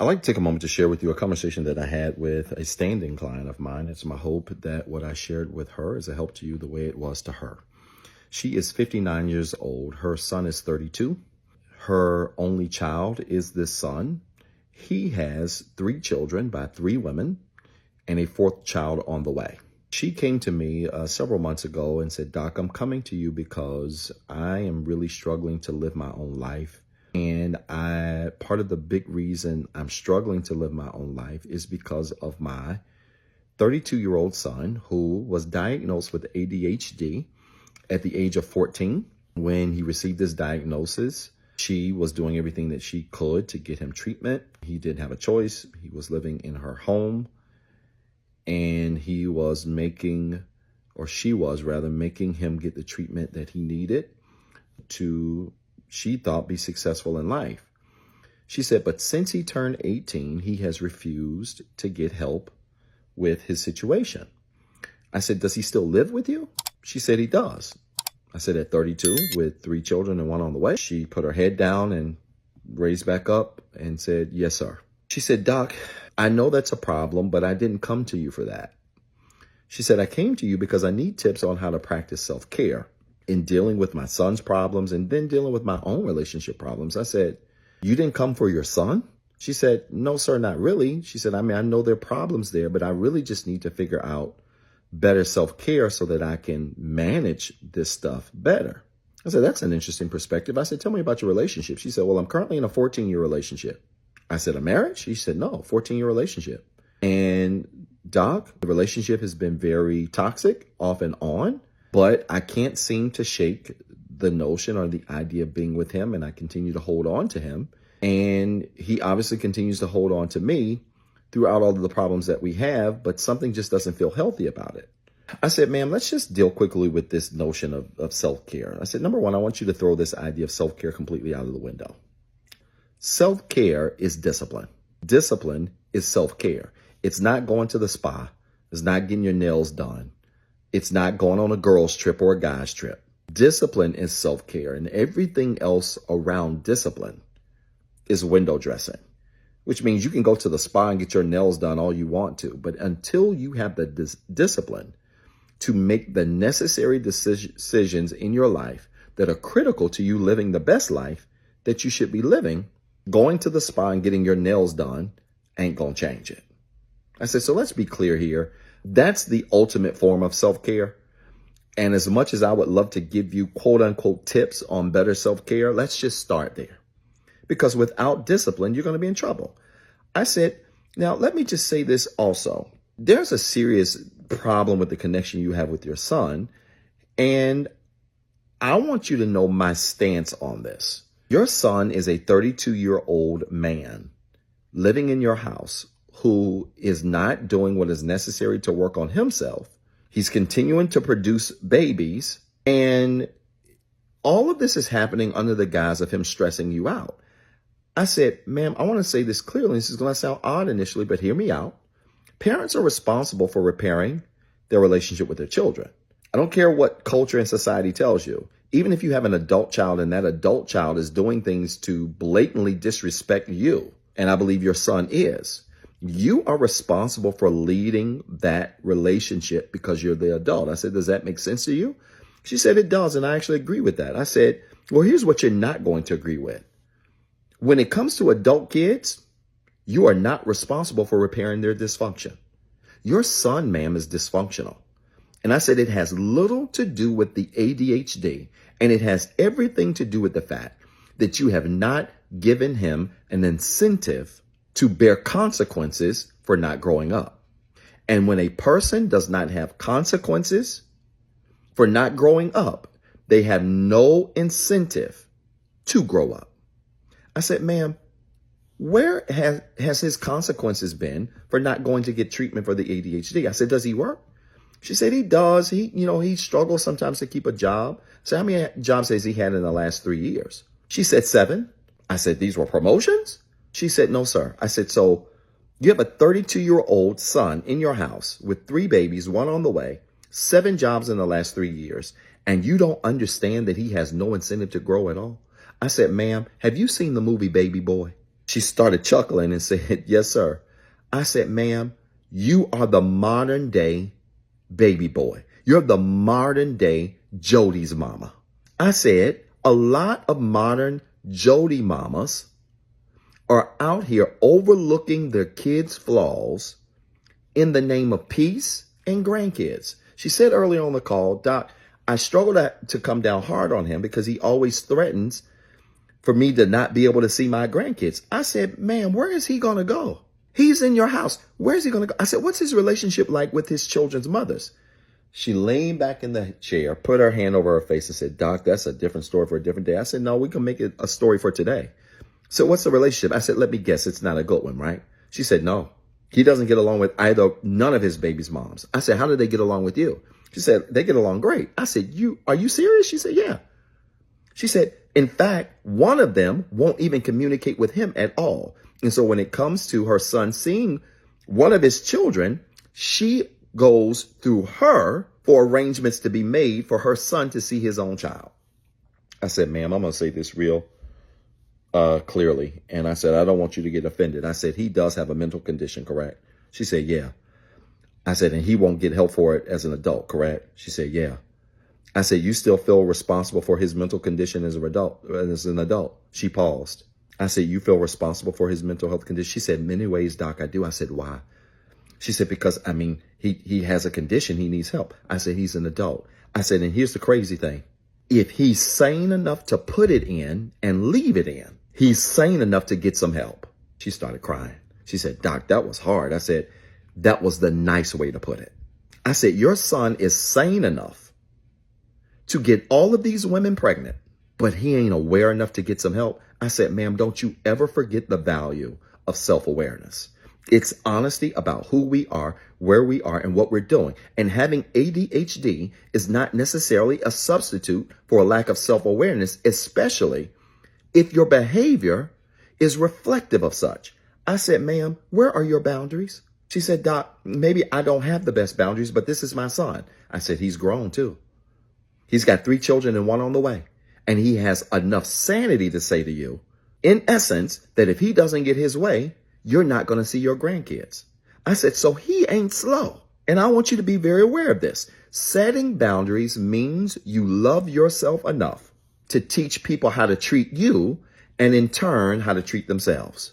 I'd like to take a moment to share with you a conversation that I had with a standing client of mine. It's my hope that what I shared with her is a help to you the way it was to her. She is 59 years old. Her son is 32. Her only child is this son. He has 3 children by 3 women and a 4th child on the way. She came to me several months ago and said, "Doc, I'm coming to you because I am really struggling to live my own life. And part of the big reason I'm struggling to live my own life is because of my 32-year-old son who was diagnosed with ADHD at the age of 14. When he received this diagnosis, she was doing everything that she could to get him treatment. He didn't have a choice. He was living in her home, and she was making him get the treatment that he needed to, she thought, be successful in life. She said, but since he turned 18, he has refused to get help with his situation. I said, does he still live with you? She said he does. I said, at 32, with 3 children and 1 on the way. She put her head down and raised back up and said, yes, sir. She said, Doc, I know that's a problem, but I didn't come to you for that. She said, I came to you because I need tips on how to practice self-care in dealing with my son's problems and then dealing with my own relationship problems. I said, you didn't come for your son? She said, no, sir, not really. She said, I know there are problems there, but I really just need to figure out better self-care so that I can manage this stuff better. I said, that's an interesting perspective. I said, tell me about your relationship. She said, well, I'm currently in a 14-year relationship. I said, a marriage? She said, no, 14-year relationship. And Doc, the relationship has been very toxic off and on, but I can't seem to shake the notion or the idea of being with him. And I continue to hold on to him. And he obviously continues to hold on to me throughout all of the problems that we have, but something just doesn't feel healthy about it. I said, ma'am, let's just deal quickly with this notion of self-care. I said, number one, I want you to throw this idea of self-care completely out of the window. Self-care is discipline. Discipline is self-care. It's not going to the spa. It's not getting your nails done. It's not going on a girl's trip or a guy's trip. Discipline is self-care, and everything else around discipline is window dressing, which means you can go to the spa and get your nails done all you want to. But until you have the discipline to make the necessary decisions in your life that are critical to you living the best life that you should be living, going to the spa and getting your nails done ain't going to change it. I said, so let's be clear here. That's the ultimate form of self-care. And as much as I would love to give you quote unquote tips on better self-care, let's just start there. Because without discipline, you're going to be in trouble. I said, now let me just say this also. There's a serious problem with the connection you have with your son. And I want you to know my stance on this. Your son is a 32-year-old man living in your house who is not doing what is necessary to work on himself. He's continuing to produce babies. And all of this is happening under the guise of him stressing you out. I said, ma'am, I want to say this clearly. This is going to sound odd initially, but hear me out. Parents are responsible for repairing their relationship with their children. I don't care what culture and society tells you. Even if you have an adult child and that adult child is doing things to blatantly disrespect you, and I believe your son is, you are responsible for leading that relationship because you're the adult. I said, does that make sense to you? She said it does, and I actually agree with that. I said, well, here's what you're not going to agree with. When it comes to adult kids, you are not responsible for repairing their dysfunction. Your son, ma'am, is dysfunctional. And I said it has little to do with the ADHD, and it has everything to do with the fact that you have not given him an incentive to bear consequences for not growing up. And when a person does not have consequences for not growing up, they have no incentive to grow up. I said, ma'am, where has his consequences been for not going to get treatment for the ADHD? I said, does he work? She said he does. He struggles sometimes to keep a job. So how many jobs has he had in the last 3 years? She said 7. I said, these were promotions? She said, no, sir. I said, so you have a 32-year-old son in your house with 3 babies, 1 on the way, 7 jobs in the last 3 years, and you don't understand that he has no incentive to grow at all? I said, ma'am, have you seen the movie Baby Boy? She started chuckling and said, yes, sir. I said, ma'am, you are the modern day baby boy. You're the modern day Jody's mama. I said, a lot of modern Jody mamas are out here overlooking their kids' flaws in the name of peace and grandkids. She said earlier on the call, Doc, I struggle to come down hard on him because he always threatens for me to not be able to see my grandkids. I said, ma'am, where is he going to go? He's in your house. Where's he going to go? I said, what's his relationship like with his children's mothers? She leaned back in the chair, put her hand over her face and said, Doc, that's a different story for a different day. I said, no, we can make it a story for today. So what's the relationship? I said, let me guess. It's not a good one, right? She said, no, he doesn't get along with none of his baby's moms. I said, how do they get along with you? She said, they get along great. I said, are you serious? She said, yeah. She said, in fact, one of them won't even communicate with him at all. And so when it comes to her son seeing one of his children, she goes through her for arrangements to be made for her son to see his own child. I said, ma'am, I'm going to say this real clearly. And I said, I don't want you to get offended. I said, he does have a mental condition, correct? She said, yeah. I said, and he won't get help for it as an adult, correct? She said, yeah. I said, you still feel responsible for his mental condition as an adult? She paused. I said, you feel responsible for his mental health condition? She said, many ways, Doc, I do. I said, why? She said, because, he has a condition. He needs help. I said, he's an adult. I said, and here's the crazy thing. If he's sane enough to put it in and leave it in, he's sane enough to get some help. She started crying. She said, Doc, that was hard. I said, that was the nice way to put it. I said, your son is sane enough to get all of these women pregnant, but he ain't aware enough to get some help. I said, ma'am, don't you ever forget the value of self-awareness. It's honesty about who we are, where we are, and what we're doing. And having ADHD is not necessarily a substitute for a lack of self-awareness, especially if your behavior is reflective of such. I said, ma'am, where are your boundaries? She said, Doc, maybe I don't have the best boundaries, but this is my son. I said, he's grown too. He's got 3 children and 1 on the way. And he has enough sanity to say to you, in essence, that if he doesn't get his way, you're not going to see your grandkids. I said, so he ain't slow. And I want you to be very aware of this. Setting boundaries means you love yourself enough to teach people how to treat you and in turn, how to treat themselves.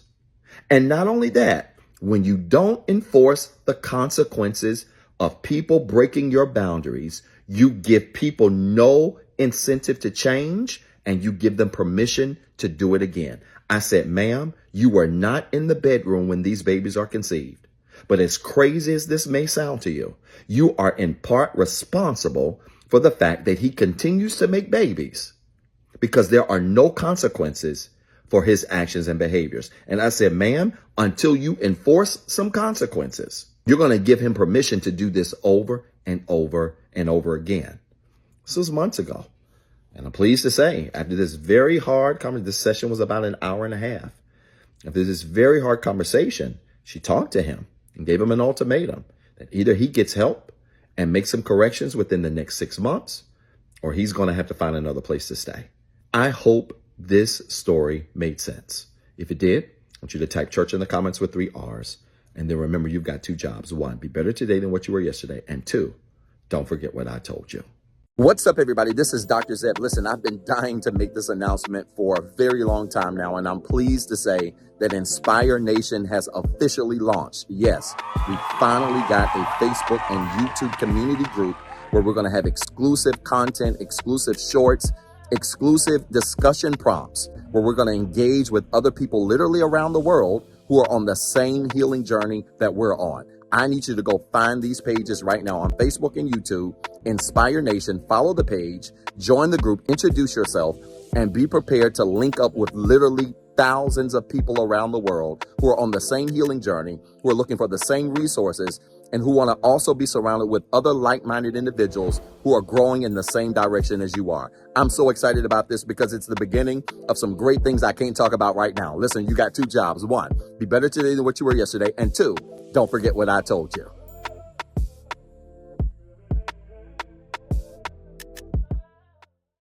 And not only that, when you don't enforce the consequences of people breaking your boundaries, you give people no incentive to change and you give them permission to do it again. I said, ma'am, you were not in the bedroom when these babies are conceived. But as crazy as this may sound to you, you are in part responsible for the fact that he continues to make babies because there are no consequences for his actions and behaviors. And I said, ma'am, until you enforce some consequences, you're going to give him permission to do this over and over and over again. This was months ago. And I'm pleased to say, after this very hard conversation, this session was about an hour and a half. After this very hard conversation, she talked to him and gave him an ultimatum that either he gets help and makes some corrections within the next 6 months, or he's going to have to find another place to stay. I hope this story made sense. If it did, I want you to type church in the comments with 3 R's. And then remember, you've got 2 jobs. 1, be better today than what you were yesterday. And 2, don't forget what I told you. What's up, everybody? This is Dr. Zeb. Listen, I've been dying to make this announcement for a very long time now, and I'm pleased to say that Inspire Nation has officially launched. Yes, we finally got a Facebook and YouTube community group where we're going to have exclusive content, exclusive shorts, exclusive discussion prompts, where we're going to engage with other people literally around the world who are on the same healing journey that we're on. I need you to go find these pages right now on Facebook and YouTube. Inspire Nation, follow the page, join the group, introduce yourself, and be prepared to link up with literally thousands of people around the world who are on the same healing journey, who are looking for the same resources, and who want to also be surrounded with other like-minded individuals who are growing in the same direction as you are. I'm so excited about this because it's the beginning of some great things I can't talk about right now. Listen, you got 2 jobs. 1, be better today than what you were yesterday. And 2, don't forget what I told you.